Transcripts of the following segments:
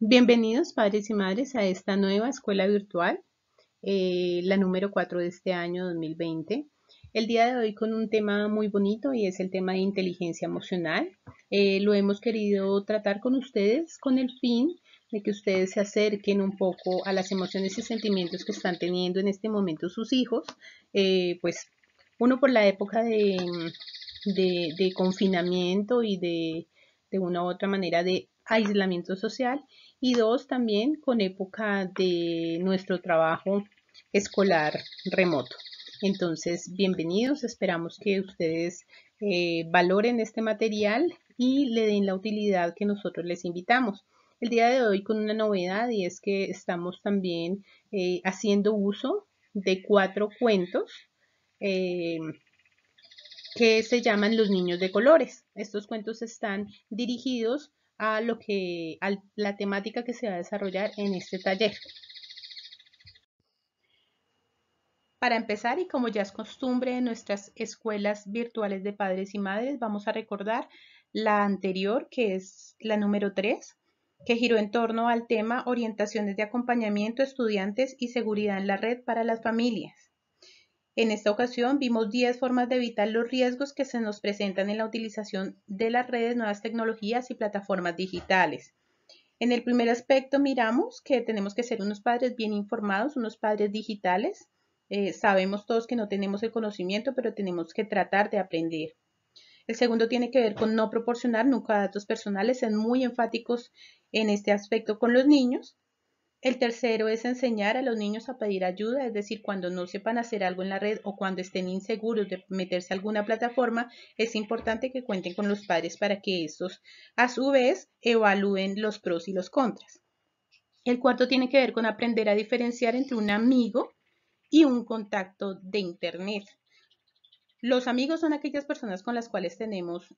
Bienvenidos padres y madres a esta nueva escuela virtual, la número 4 de este año 2020. El día de hoy con un tema muy bonito y es el tema de inteligencia emocional. Lo hemos querido tratar con ustedes con el fin de que ustedes se acerquen un poco a las emociones y sentimientos que están teniendo en este momento sus hijos. Pues uno por la época de confinamiento y de una u otra manera de aislamiento social, y dos, también con época de nuestro trabajo escolar remoto. Entonces, bienvenidos, esperamos que ustedes valoren este material y le den la utilidad que nosotros les invitamos. El día de hoy con una novedad, y es que estamos también haciendo uso de 4 cuentos eh, que se llaman Los Niños de Colores. Estos cuentos están dirigidos a la temática que se va a desarrollar en este taller. Para empezar, y como ya es costumbre en nuestras escuelas virtuales de padres y madres, vamos a recordar la anterior, que es la número 3, que giró en torno al tema orientaciones de acompañamiento a estudiantes y seguridad en la red para las familias. En esta ocasión vimos 10 formas de evitar los riesgos que se nos presentan en la utilización de las redes, nuevas tecnologías y plataformas digitales. En el primer aspecto miramos que tenemos que ser unos padres bien informados, unos padres digitales. Sabemos todos que no tenemos el conocimiento, pero tenemos que tratar de aprender. El segundo tiene que ver con no proporcionar nunca datos personales, ser muy enfáticos en este aspecto con los niños. El tercero es enseñar a los niños a pedir ayuda, es decir, cuando no sepan hacer algo en la red o cuando estén inseguros de meterse a alguna plataforma, es importante que cuenten con los padres para que estos, a su vez, evalúen los pros y los contras. El cuarto tiene que ver con aprender a diferenciar entre un amigo y un contacto de Internet. Los amigos son aquellas personas con las cuales tenemos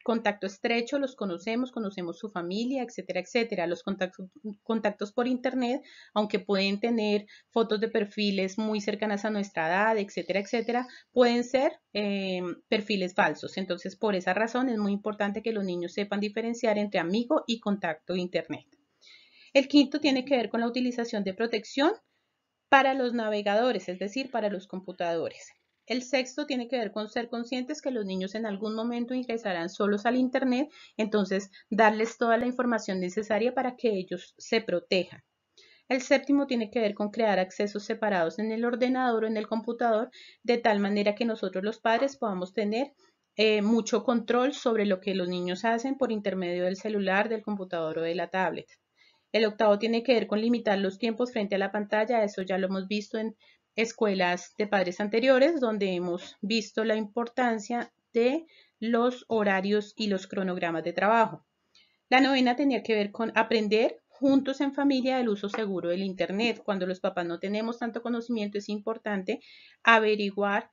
contacto estrecho, los conocemos su familia, etcétera, etcétera. Los contactos por internet, aunque pueden tener fotos de perfiles muy cercanas a nuestra edad, etcétera, etcétera, pueden ser perfiles falsos. Entonces, por esa razón es muy importante que los niños sepan diferenciar entre amigo y contacto de internet. El quinto tiene que ver con la utilización de protección para los navegadores, es decir, para los computadores. El sexto tiene que ver con ser conscientes que los niños en algún momento ingresarán solos al Internet, entonces darles toda la información necesaria para que ellos se protejan. El séptimo tiene que ver con crear accesos separados en el ordenador o en el computador, de tal manera que nosotros los padres podamos tener mucho control sobre lo que los niños hacen por intermedio del celular, del computador o de la tablet. El octavo tiene que ver con limitar los tiempos frente a la pantalla. Eso ya lo hemos visto en escuelas de padres anteriores, donde hemos visto la importancia de los horarios y los cronogramas de trabajo. La novena tenía que ver con aprender juntos en familia el uso seguro del Internet. Cuando los papás no tenemos tanto conocimiento, es importante averiguar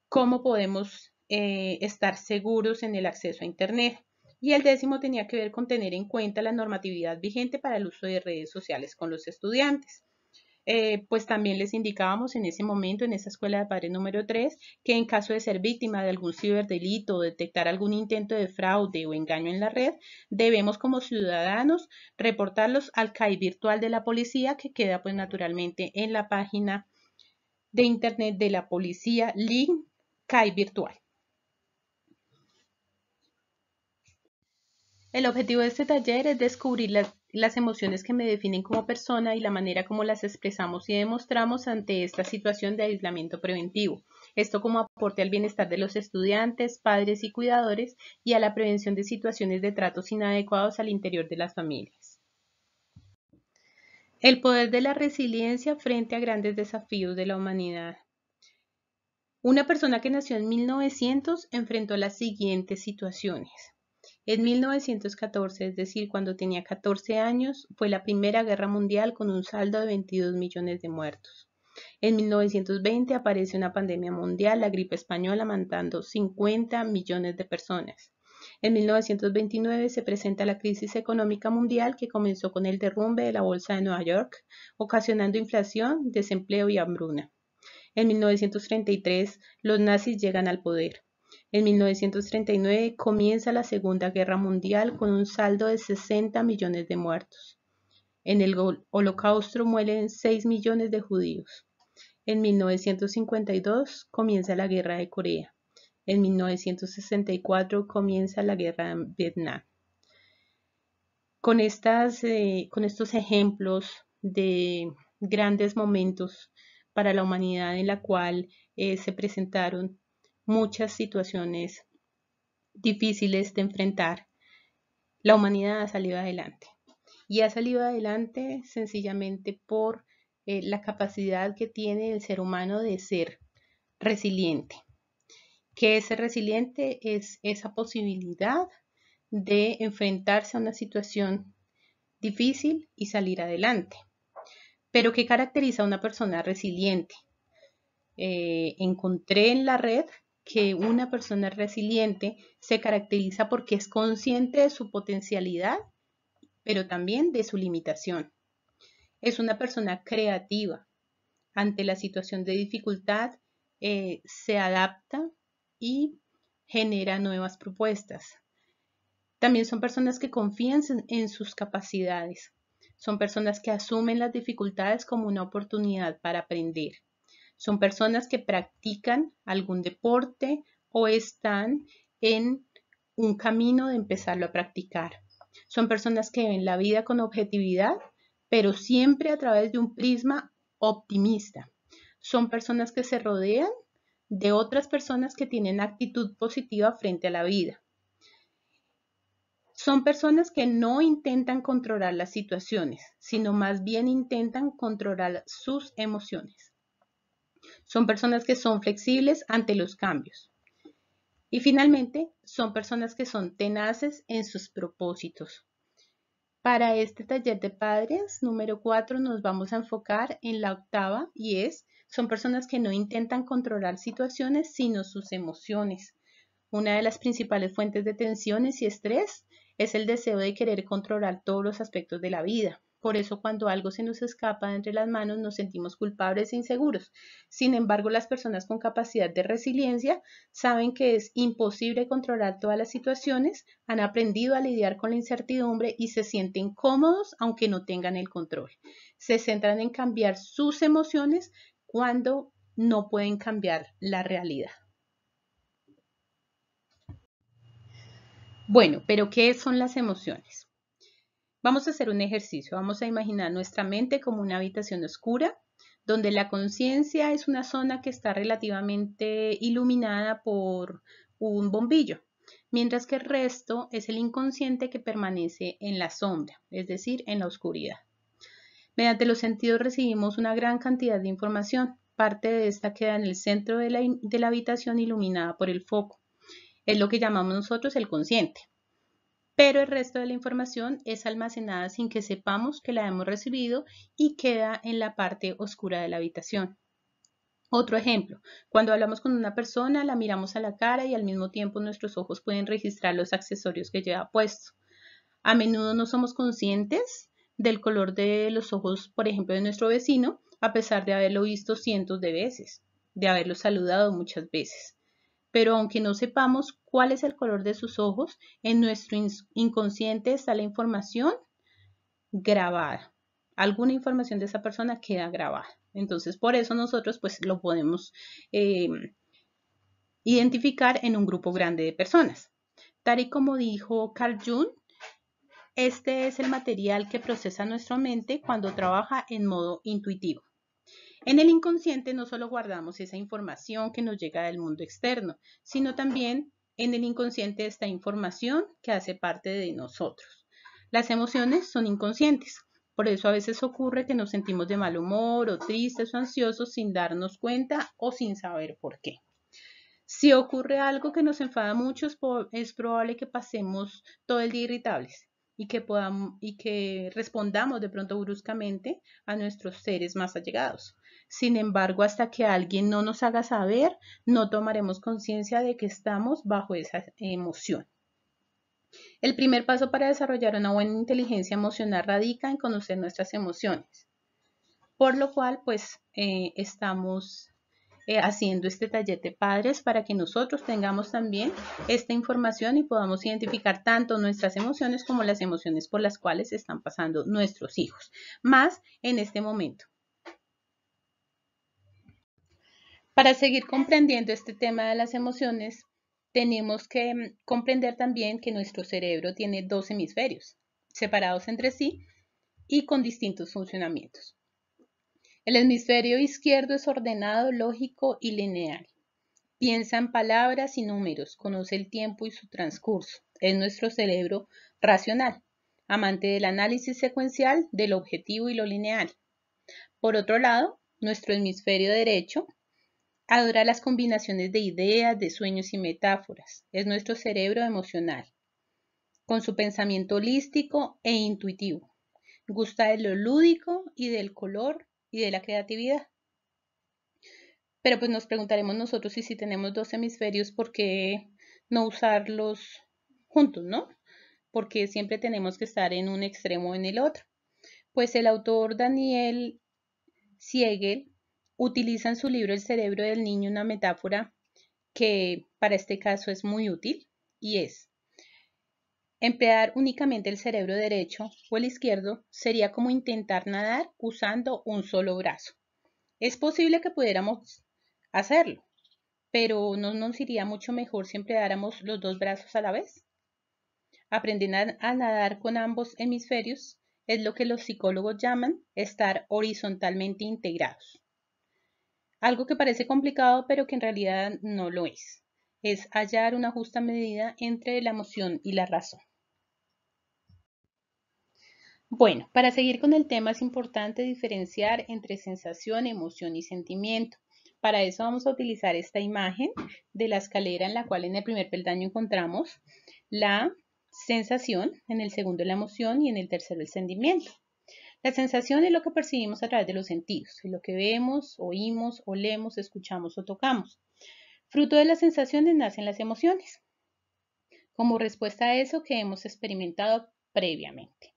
cómo podemos estar seguros en el acceso a Internet. Y el décimo tenía que ver con tener en cuenta la normatividad vigente para el uso de redes sociales con los estudiantes. Pues también les indicábamos en ese momento, en esa escuela de padres número 3, que en caso de ser víctima de algún ciberdelito o detectar algún intento de fraude o engaño en la red, debemos como ciudadanos reportarlos al CAI virtual de la policía, que queda pues naturalmente en la página de internet de la policía, link CAI virtual. El objetivo de este taller es descubrir las emociones que me definen como persona y la manera como las expresamos y demostramos ante esta situación de aislamiento preventivo. Esto como aporte al bienestar de los estudiantes, padres y cuidadores y a la prevención de situaciones de tratos inadecuados al interior de las familias. El poder de la resiliencia frente a grandes desafíos de la humanidad. Una persona que nació en 1900 enfrentó las siguientes situaciones. En 1914, es decir, cuando tenía 14 años, fue la Primera Guerra Mundial con un saldo de 22 millones de muertos. En 1920 aparece una pandemia mundial, la gripe española, matando 50 millones de personas. En 1929 se presenta la crisis económica mundial que comenzó con el derrumbe de la bolsa de Nueva York, ocasionando inflación, desempleo y hambruna. En 1933 los nazis llegan al poder. En 1939 comienza la Segunda Guerra Mundial con un saldo de 60 millones de muertos. En el Holocausto mueren 6 millones de judíos. En 1952 comienza la Guerra de Corea. En 1964 comienza la Guerra en Vietnam. Con estos ejemplos de grandes momentos para la humanidad en la cual se presentaron muchas situaciones difíciles de enfrentar, la humanidad ha salido adelante. Y ha salido adelante sencillamente por la capacidad que tiene el ser humano de ser resiliente. Que ese resiliente es esa posibilidad de enfrentarse a una situación difícil y salir adelante. Pero ¿qué caracteriza a una persona resiliente? Encontré en la red que una persona resiliente se caracteriza porque es consciente de su potencialidad, pero también de su limitación. Es una persona creativa. Ante la situación de dificultad, se adapta y genera nuevas propuestas. También son personas que confían en sus capacidades. Son personas que asumen las dificultades como una oportunidad para aprender. Son personas que practican algún deporte o están en un camino de empezarlo a practicar. Son personas que ven la vida con objetividad, pero siempre a través de un prisma optimista. Son personas que se rodean de otras personas que tienen actitud positiva frente a la vida. Son personas que no intentan controlar las situaciones, sino más bien intentan controlar sus emociones. Son personas que son flexibles ante los cambios. Y finalmente, son personas que son tenaces en sus propósitos. Para este taller de padres número 4 nos vamos a enfocar en la octava y son personas que no intentan controlar situaciones, sino sus emociones. Una de las principales fuentes de tensiones y estrés es el deseo de querer controlar todos los aspectos de la vida. Por eso cuando algo se nos escapa de entre las manos nos sentimos culpables e inseguros. Sin embargo, las personas con capacidad de resiliencia saben que es imposible controlar todas las situaciones, han aprendido a lidiar con la incertidumbre y se sienten cómodos aunque no tengan el control. Se centran en cambiar sus emociones cuando no pueden cambiar la realidad. Bueno, pero ¿qué son las emociones? Vamos a hacer un ejercicio. Vamos a imaginar nuestra mente como una habitación oscura, donde la conciencia es una zona que está relativamente iluminada por un bombillo, mientras que el resto es el inconsciente que permanece en la sombra, es decir, en la oscuridad. Mediante los sentidos recibimos una gran cantidad de información. Parte de esta queda en el centro de la habitación iluminada por el foco. Es lo que llamamos nosotros el consciente. Pero el resto de la información es almacenada sin que sepamos que la hemos recibido y queda en la parte oscura de la habitación. Otro ejemplo, cuando hablamos con una persona, la miramos a la cara y al mismo tiempo nuestros ojos pueden registrar los accesorios que lleva puesto. A menudo no somos conscientes del color de los ojos, por ejemplo, de nuestro vecino, a pesar de haberlo visto cientos de veces, de haberlo saludado muchas veces. Pero aunque no sepamos cuál es el color de sus ojos, en nuestro inconsciente está la información grabada. Alguna información de esa persona queda grabada. Entonces, por eso nosotros pues lo podemos identificar en un grupo grande de personas. Tal y como dijo Carl Jung, este es el material que procesa nuestra mente cuando trabaja en modo intuitivo. En el inconsciente no solo guardamos esa información que nos llega del mundo externo, sino también en el inconsciente está información que hace parte de nosotros. Las emociones son inconscientes, por eso a veces ocurre que nos sentimos de mal humor o tristes o ansiosos sin darnos cuenta o sin saber por qué. Si ocurre algo que nos enfada mucho, es probable que pasemos todo el día irritables y que respondamos de pronto bruscamente a nuestros seres más allegados. Sin embargo, hasta que alguien no nos haga saber, no tomaremos conciencia de que estamos bajo esa emoción. El primer paso para desarrollar una buena inteligencia emocional radica en conocer nuestras emociones, por lo cual pues estamos haciendo este taller de padres para que nosotros tengamos también esta información y podamos identificar tanto nuestras emociones como las emociones por las cuales están pasando nuestros hijos, más en este momento. Para seguir comprendiendo este tema de las emociones, tenemos que comprender también que nuestro cerebro tiene dos hemisferios, separados entre sí y con distintos funcionamientos. El hemisferio izquierdo es ordenado, lógico y lineal. Piensa en palabras y números, conoce el tiempo y su transcurso. Es nuestro cerebro racional, amante del análisis secuencial, del objetivo y lo lineal. Por otro lado, nuestro hemisferio derecho adora las combinaciones de ideas, de sueños y metáforas. Es nuestro cerebro emocional, con su pensamiento holístico e intuitivo. Gusta de lo lúdico y del color y de la creatividad. Pero pues nos preguntaremos nosotros si tenemos dos hemisferios, ¿por qué no usarlos juntos, no? Porque siempre tenemos que estar en un extremo o en el otro. Pues el autor Daniel Siegel utiliza en su libro El cerebro del niño una metáfora que para este caso es muy útil y es: emplear únicamente el cerebro derecho o el izquierdo sería como intentar nadar usando un solo brazo. Es posible que pudiéramos hacerlo, pero ¿no nos iría mucho mejor si empleáramos los dos brazos a la vez? Aprender a nadar con ambos hemisferios es lo que los psicólogos llaman estar horizontalmente integrados. Algo que parece complicado, pero que en realidad no lo es. Es hallar una justa medida entre la emoción y la razón. Bueno, para seguir con el tema es importante diferenciar entre sensación, emoción y sentimiento. Para eso vamos a utilizar esta imagen de la escalera en la cual en el primer peldaño encontramos la sensación, en el segundo la emoción y en el tercero el sentimiento. La sensación es lo que percibimos a través de los sentidos, es lo que vemos, oímos, olemos, escuchamos o tocamos. Fruto de las sensaciones nacen las emociones, como respuesta a eso que hemos experimentado previamente.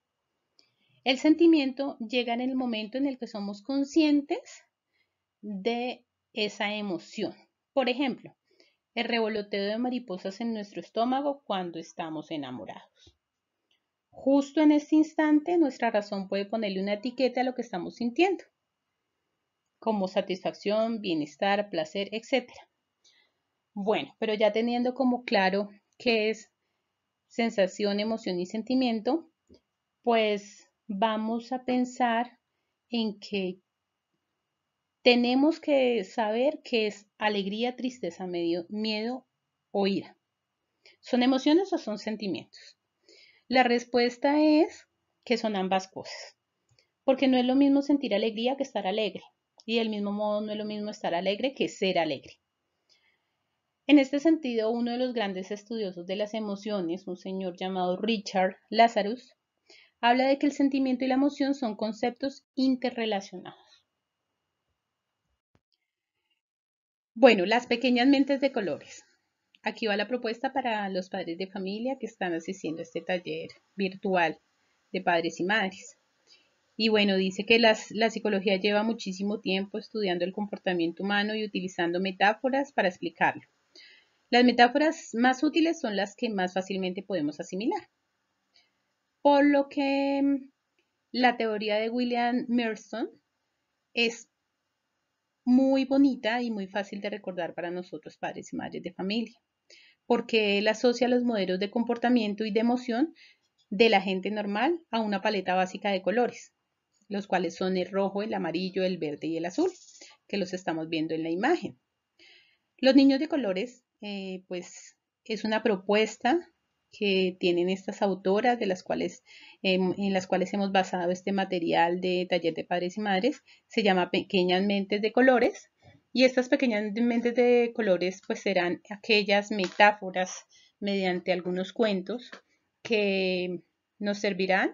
El sentimiento llega en el momento en el que somos conscientes de esa emoción. Por ejemplo, el revoloteo de mariposas en nuestro estómago cuando estamos enamorados. Justo en este instante, nuestra razón puede ponerle una etiqueta a lo que estamos sintiendo, como satisfacción, bienestar, placer, etc. Bueno, pero ya teniendo como claro qué es sensación, emoción y sentimiento, pues vamos a pensar en que tenemos que saber qué es alegría, tristeza, miedo o ira. ¿Son emociones o son sentimientos? La respuesta es que son ambas cosas, porque no es lo mismo sentir alegría que estar alegre, y del mismo modo no es lo mismo estar alegre que ser alegre. En este sentido, uno de los grandes estudiosos de las emociones, un señor llamado Richard Lazarus, habla de que el sentimiento y la emoción son conceptos interrelacionados. Bueno, las pequeñas mentes de colores. Aquí va la propuesta para los padres de familia que están asistiendo a este taller virtual de padres y madres. Y bueno, dice que la psicología lleva muchísimo tiempo estudiando el comportamiento humano y utilizando metáforas para explicarlo. Las metáforas más útiles son las que más fácilmente podemos asimilar. Por lo que la teoría de William Marston es muy bonita y muy fácil de recordar para nosotros padres y madres de familia, porque él asocia los modelos de comportamiento y de emoción de la gente normal a una paleta básica de colores, los cuales son el rojo, el amarillo, el verde y el azul, que los estamos viendo en la imagen. Los niños de colores, pues es una propuesta que tienen estas autoras en las cuales hemos basado este material de taller de padres y madres. Se llama Pequeñas Mentes de Colores, y estas pequeñas mentes de colores pues serán aquellas metáforas mediante algunos cuentos que nos servirán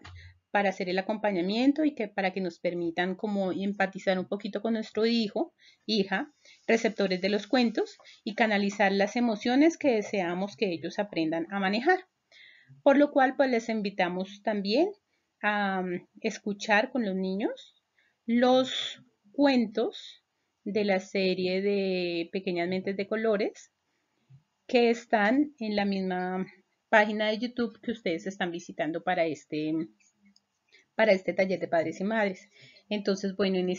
para hacer el acompañamiento y que para que nos permitan como empatizar un poquito con nuestro hijo, hija, receptores de los cuentos, y canalizar las emociones que deseamos que ellos aprendan a manejar. Por lo cual, pues les invitamos también a escuchar con los niños los cuentos de la serie de Pequeñas Mentes de Colores que están en la misma página de YouTube que ustedes están visitando para este taller de padres y madres. Entonces, bueno, en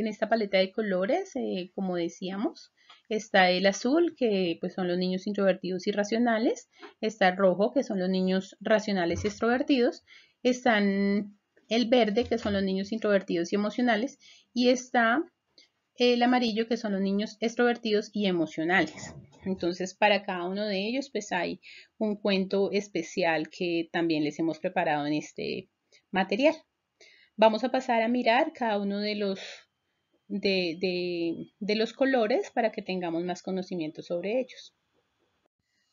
esta paleta de colores, como decíamos, está el azul, que pues son los niños introvertidos y racionales, está el rojo, que son los niños racionales y extrovertidos, están el verde, que son los niños introvertidos y emocionales, y está el amarillo, que son los niños extrovertidos y emocionales. Entonces, para cada uno de ellos, pues hay un cuento especial que también les hemos preparado en este material. Vamos a pasar a mirar cada uno de los colores para que tengamos más conocimiento sobre ellos.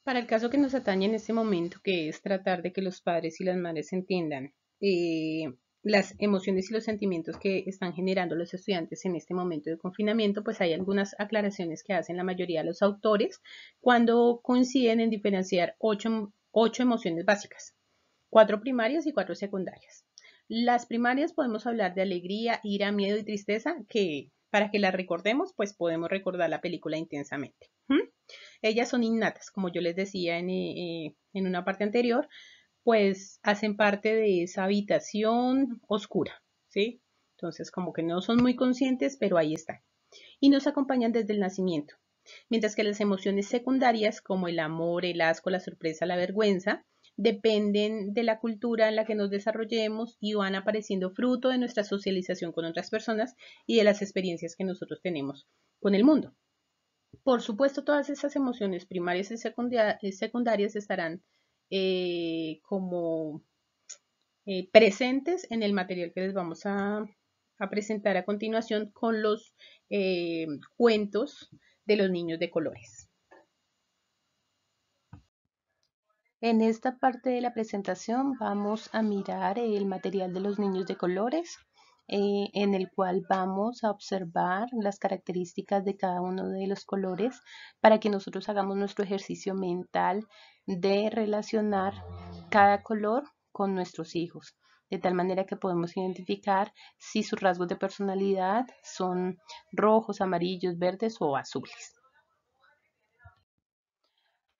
Para el caso que nos atañe en este momento, que es tratar de que los padres y las madres entiendan las emociones y los sentimientos que están generando los estudiantes en este momento de confinamiento, pues hay algunas aclaraciones que hacen la mayoría de los autores cuando coinciden en diferenciar ocho emociones básicas, 4 primarias y 4 secundarias. Las primarias podemos hablar de alegría, ira, miedo y tristeza, que para que las recordemos, pues podemos recordar la película intensamente. Ellas son innatas, como yo les decía en una parte anterior, pues hacen parte de esa habitación oscura, ¿sí? Entonces, como que no son muy conscientes, pero ahí están. Y nos acompañan desde el nacimiento. Mientras que las emociones secundarias, como el amor, el asco, la sorpresa, la vergüenza, dependen de la cultura en la que nos desarrollemos y van apareciendo fruto de nuestra socialización con otras personas y de las experiencias que nosotros tenemos con el mundo. Por supuesto, todas esas emociones primarias y secundarias estarán como presentes en el material que les vamos a presentar a continuación con los cuentos de los niños de colores. En esta parte de la presentación vamos a mirar el material de los niños de colores, en el cual vamos a observar las características de cada uno de los colores para que nosotros hagamos nuestro ejercicio mental de relacionar cada color con nuestros hijos, de tal manera que podemos identificar si sus rasgos de personalidad son rojos, amarillos, verdes o azules.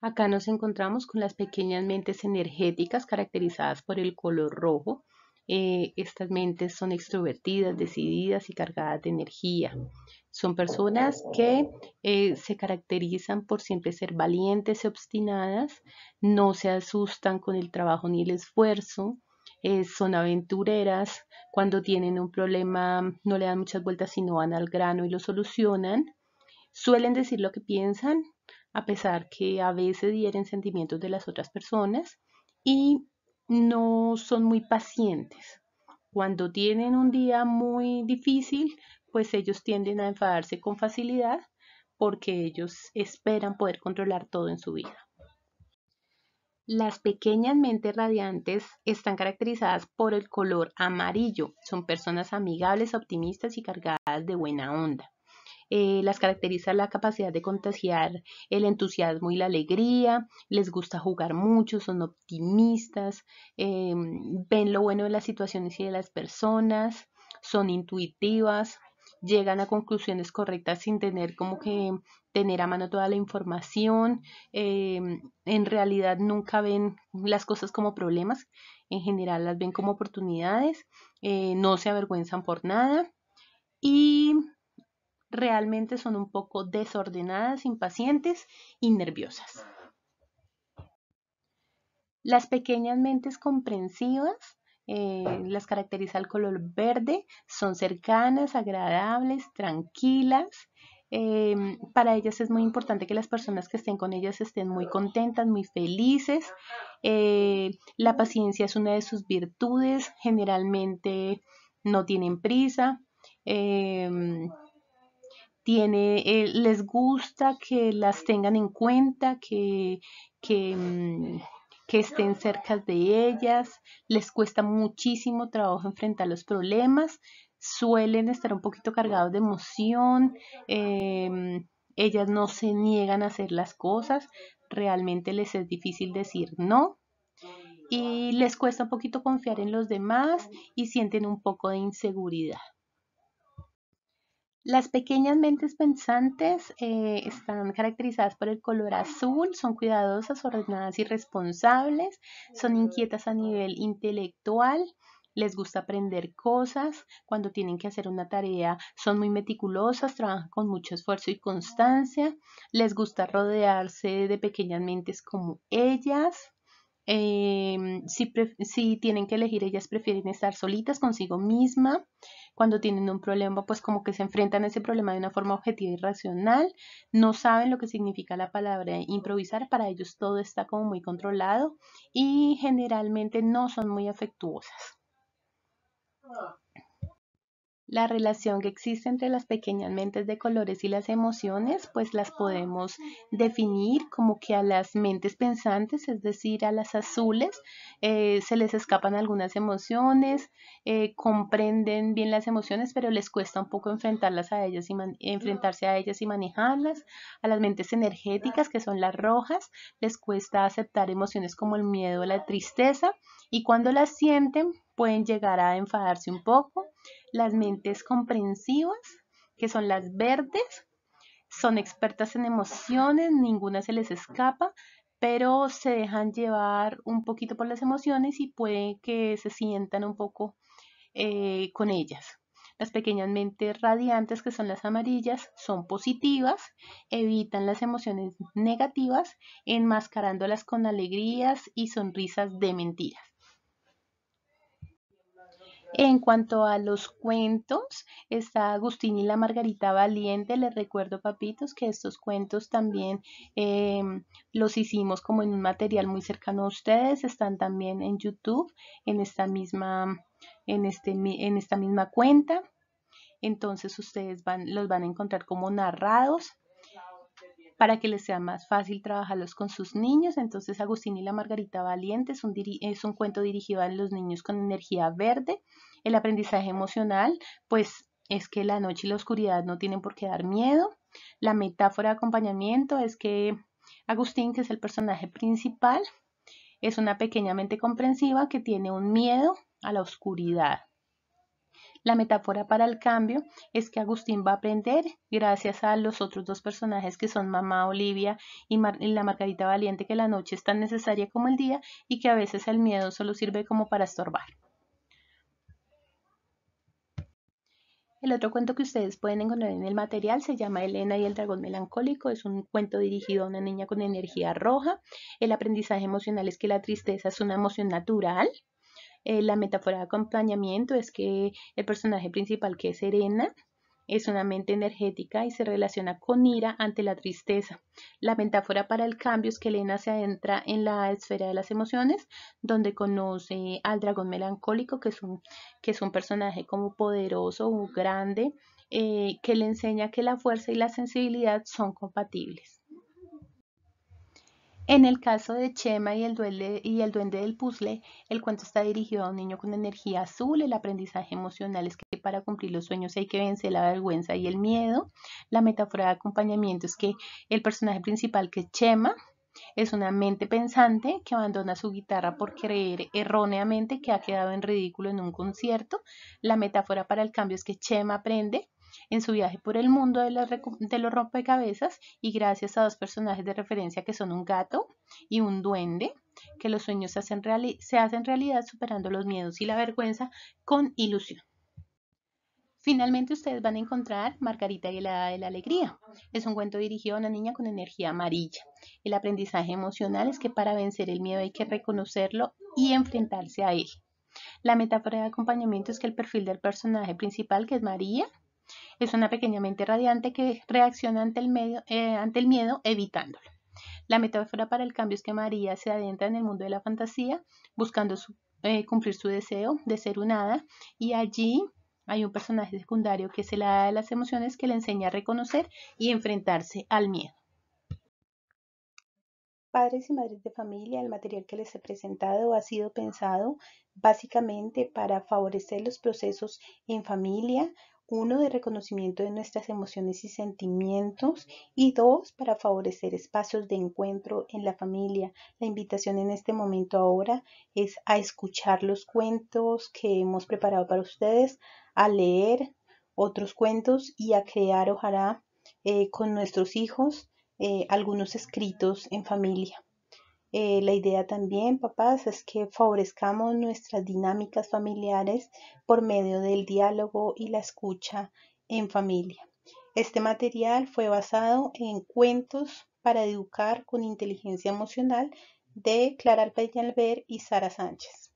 Acá nos encontramos con las pequeñas mentes energéticas caracterizadas por el color rojo. Estas mentes son extrovertidas, decididas y cargadas de energía. Son personas que se caracterizan por siempre ser valientes y obstinadas, no se asustan con el trabajo ni el esfuerzo, son aventureras, cuando tienen un problema no le dan muchas vueltas sino van al grano y lo solucionan. Suelen decir lo que piensan, a pesar que a veces hieren sentimientos de las otras personas y no son muy pacientes. Cuando tienen un día muy difícil, pues ellos tienden a enfadarse con facilidad porque ellos esperan poder controlar todo en su vida. Las pequeñas mentes radiantes están caracterizadas por el color amarillo. Son personas amigables, optimistas y cargadas de buena onda. Las caracteriza la capacidad de contagiar el entusiasmo y la alegría, les gusta jugar mucho, son optimistas, ven lo bueno de las situaciones y de las personas, son intuitivas, llegan a conclusiones correctas sin tener como que tener a mano toda la información, en realidad nunca ven las cosas como problemas, en general las ven como oportunidades, no se avergüenzan por nada y realmente son un poco desordenadas, impacientes y nerviosas. Las pequeñas mentes comprensivas las caracteriza el color verde, son cercanas, agradables, tranquilas. Para ellas es muy importante que las personas que estén con ellas estén muy contentas, muy felices. La paciencia es una de sus virtudes, generalmente no tienen prisa. Les gusta que las tengan en cuenta, que, mm, que estén cerca de ellas, les cuesta muchísimo trabajo enfrentar los problemas, suelen estar un poquito cargados de emoción, ellas no se niegan a hacer las cosas, realmente les es difícil decir no y les cuesta un poquito confiar en los demás y sienten un poco de inseguridad. Las pequeñas mentes pensantes están caracterizadas por el color azul, son cuidadosas, ordenadas y responsables, son inquietas a nivel intelectual, les gusta aprender cosas, cuando tienen que hacer una tarea son muy meticulosas, trabajan con mucho esfuerzo y constancia, les gusta rodearse de pequeñas mentes como ellas. Si tienen que elegir, ellas prefieren estar solitas consigo misma. Cuando tienen un problema, pues como que se enfrentan a ese problema de una forma objetiva y racional. No saben lo que significa la palabra improvisar. Para ellos todo está como muy controlado y generalmente no son muy afectuosas. La relación que existe entre las pequeñas mentes de colores y las emociones, pues las podemos definir como que a las mentes pensantes, es decir, a las azules, se les escapan algunas emociones, comprenden bien las emociones, pero les cuesta un poco enfrentarlas a ellas y enfrentarse a ellas y manejarlas. A las mentes energéticas, que son las rojas, les cuesta aceptar emociones como el miedo o la tristeza, y cuando las sienten pueden llegar a enfadarse un poco. Las mentes comprensivas, que son las verdes, son expertas en emociones, ninguna se les escapa, pero se dejan llevar un poquito por las emociones y puede que se sientan un poco con ellas. Las pequeñas mentes radiantes, que son las amarillas, son positivas, evitan las emociones negativas, enmascarándolas con alegrías y sonrisas de mentiras. En cuanto a los cuentos, está Agustín y la Margarita Valiente. Les recuerdo, papitos, que estos cuentos también eh, los hicimos como en un material muy cercano a ustedes. Están también en YouTube, en esta misma, en esta misma cuenta. Entonces ustedes los van a encontrar como narrados para que les sea más fácil trabajarlos con sus niños. Entonces, Agustín y la Margarita Valiente es un cuento dirigido a los niños con energía verde. El aprendizaje emocional, pues es que la noche y la oscuridad no tienen por qué dar miedo. La metáfora de acompañamiento es que Agustín, que es el personaje principal, es una pequeña mente comprensiva que tiene un miedo a la oscuridad. La metáfora para el cambio es que Agustín va a aprender gracias a los otros dos personajes que son Mamá Olivia y la Margarita Valiente, que la noche es tan necesaria como el día y que a veces el miedo solo sirve como para estorbar. El otro cuento que ustedes pueden encontrar en el material se llama Elena y el dragón melancólico. Es un cuento dirigido a una niña con energía roja. El aprendizaje emocional es que la tristeza es una emoción natural. La metáfora de acompañamiento es que el personaje principal, que es Serena, es una mente energética y se relaciona con ira ante la tristeza. La metáfora para el cambio es que Elena se adentra en la esfera de las emociones, donde conoce al dragón melancólico, que es un personaje como poderoso, grande, que le enseña que la fuerza y la sensibilidad son compatibles. En el caso de Chema y el duende del puzzle, el cuento está dirigido a un niño con energía azul. El aprendizaje emocional es que para cumplir los sueños hay que vencer la vergüenza y el miedo. La metáfora de acompañamiento es que el personaje principal, que es Chema, es una mente pensante que abandona su guitarra por creer erróneamente que ha quedado en ridículo en un concierto. La metáfora para el cambio es que Chema aprende en su viaje por el mundo de los rompecabezas, y gracias a dos personajes de referencia que son un gato y un duende, que los sueños se hacen realidad superando los miedos y la vergüenza con ilusión. Finalmente ustedes van a encontrar Margarita y el hada de la alegría. Es un cuento dirigido a una niña con energía amarilla. El aprendizaje emocional es que para vencer el miedo hay que reconocerlo y enfrentarse a él. La metáfora de acompañamiento es que el perfil del personaje principal, que es María, es una pequeña mente radiante que reacciona ante el miedo evitándolo. La metáfora para el cambio es que María se adentra en el mundo de la fantasía buscando cumplir su deseo de ser un hada, y allí hay un personaje secundario, que es el hada de las emociones, que le enseña a reconocer y enfrentarse al miedo. Padres y madres de familia, el material que les he presentado ha sido pensado básicamente para favorecer los procesos en familia, uno, de reconocimiento de nuestras emociones y sentimientos, y dos, para favorecer espacios de encuentro en la familia. La invitación en este momento ahora es a escuchar los cuentos que hemos preparado para ustedes, a leer otros cuentos y a crear, ojalá, con nuestros hijos algunos escritos en familia. La idea también, papás, es que favorezcamos nuestras dinámicas familiares por medio del diálogo y la escucha en familia. Este material fue basado en cuentos para educar con inteligencia emocional de Clara Peñalver y Sara Sánchez.